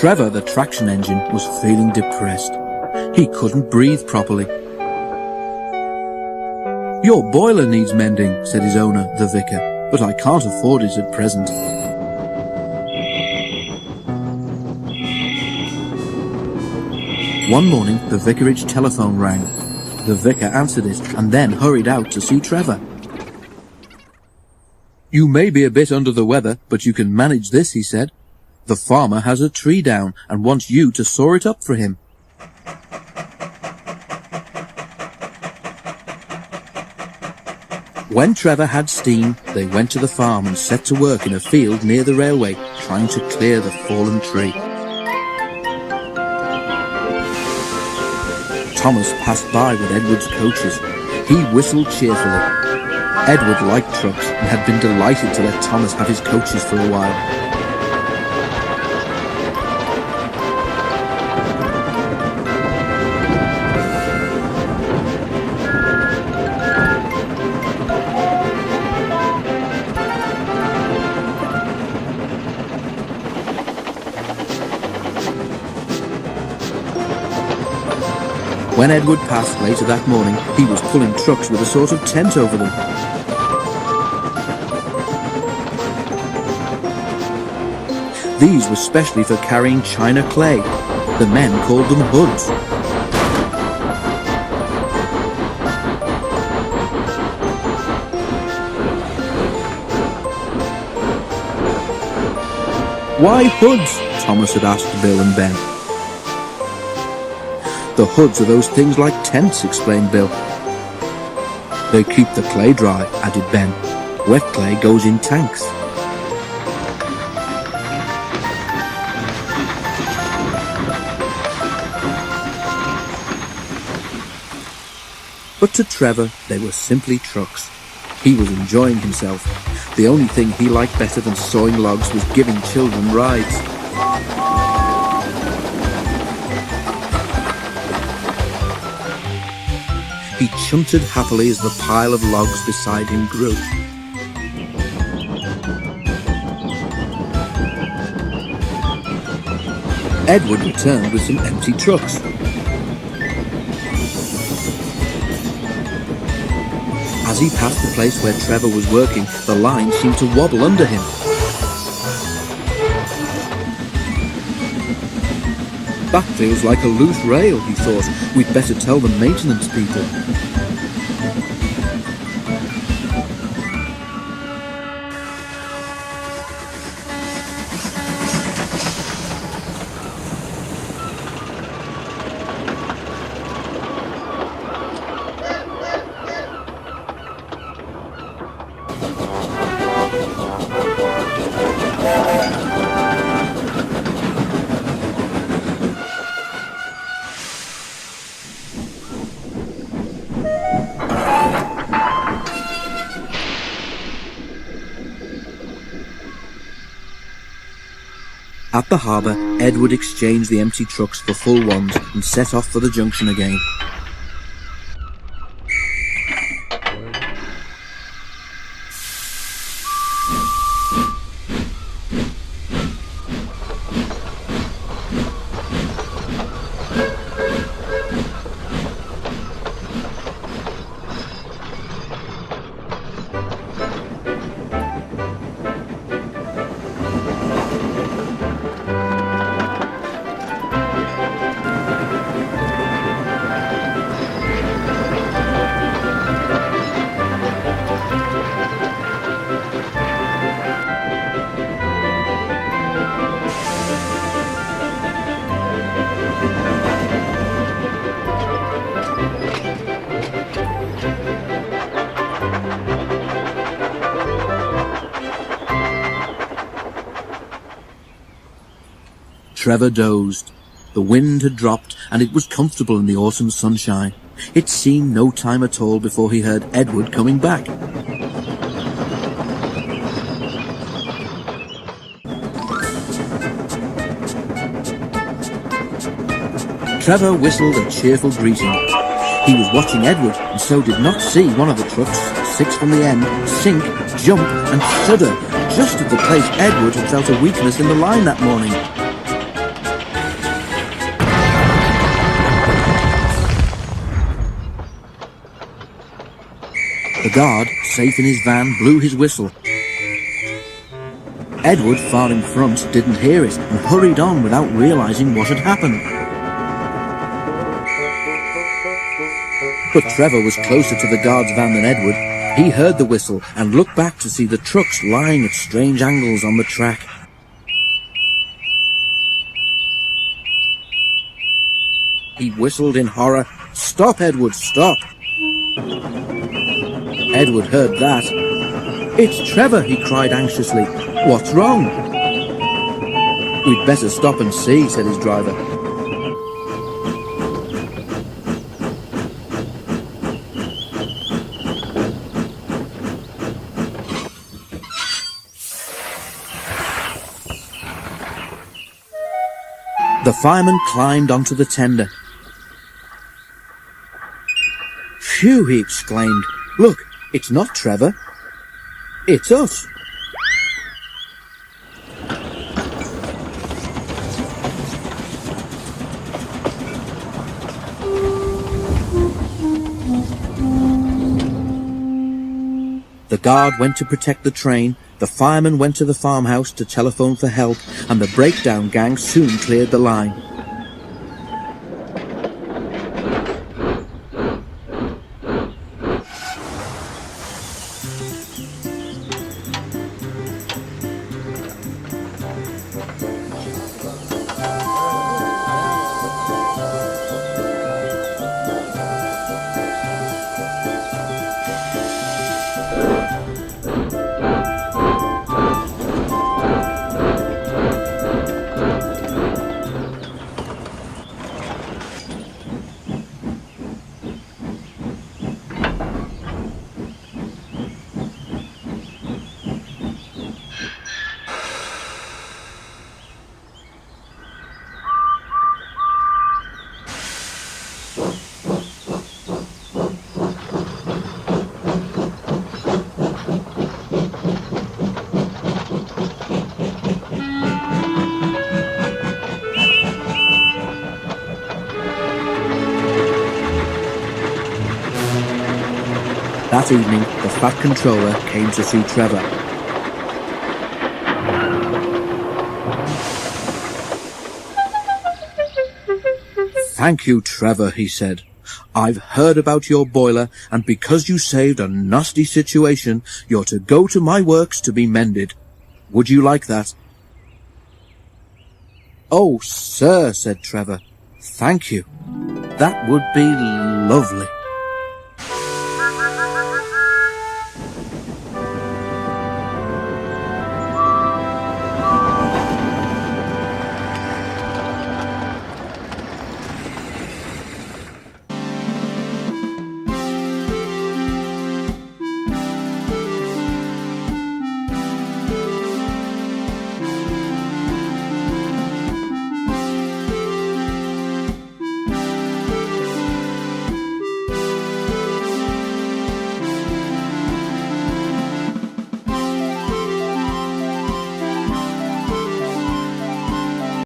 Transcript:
Trevor the Traction Engine was feeling depressed. He couldn't breathe properly. "Your boiler needs mending," said his owner, the vicar, "but I can't afford it at present." One morning, the vicarage telephone rang. The vicar answered it and then hurried out to see Trevor. "You may be a bit under the weather, but you can manage this," he said. "The farmer has a tree down and wants you to saw it up for him." When Trevor had steam, they went to the farm and set to work in a field near the railway, trying to clear the fallen tree. Thomas passed by with Edward's coaches. He whistled cheerfully. Edward liked trucks and had been delighted to let Thomas have his coaches for a while. When Edward passed later that morning, he was pulling trucks with a sort of tent over them. These were specially for carrying china clay. The men called them hoods. "Why hoods?" Thomas had asked Bill and Ben. "The hoods are those things like tents," explained Bill. "They keep the clay dry," added Ben. "Wet clay goes in tanks." But to Trevor, they were simply trucks. He was enjoying himself. The only thing he liked better than sawing logs was giving children rides. He chunted happily as the pile of logs beside him grew. Edward returned with some empty trucks. As he passed the place where Trevor was working, the line seemed to wobble under him. "That feels like a loose rail," he thought. "We'd better tell the maintenance people." At the harbour, Edward exchanged the empty trucks for full ones and set off for the junction again. Trevor dozed. The wind had dropped and it was comfortable in the autumn sunshine. It seemed no time at all before he heard Edward coming back. Trevor whistled a cheerful greeting. He was watching Edward and so did not see one of the trucks six from the end, sink, jump, and shudder, just at the place Edward had felt a weakness in the line that morning. The guard, safe in his van, blew his whistle. Edward, far in front, didn't hear it and hurried on without realising what had happened. But Trevor was closer to the guard's van than Edward. He heard the whistle and looked back to see the trucks lying at strange angles on the track. He whistled in horror, "Stop, Edward, stop!" Edward heard that. "It's Trevor," he cried anxiously. "What's wrong?" "We'd better stop and see," said his driver. The fireman climbed onto the tender. "Phew," he exclaimed. "Look, it's not Trevor. It's us." The guard went to protect the train, the fireman went to the farmhouse to telephone for help, and the breakdown gang soon cleared the line. That evening, the Fat Controller came to see Trevor. "Thank you, Trevor," he said. "I've heard about your boiler, and because you saved a nasty situation, you're to go to my works to be mended. Would you like that?" "Oh, sir," said Trevor. "Thank you. That would be lovely."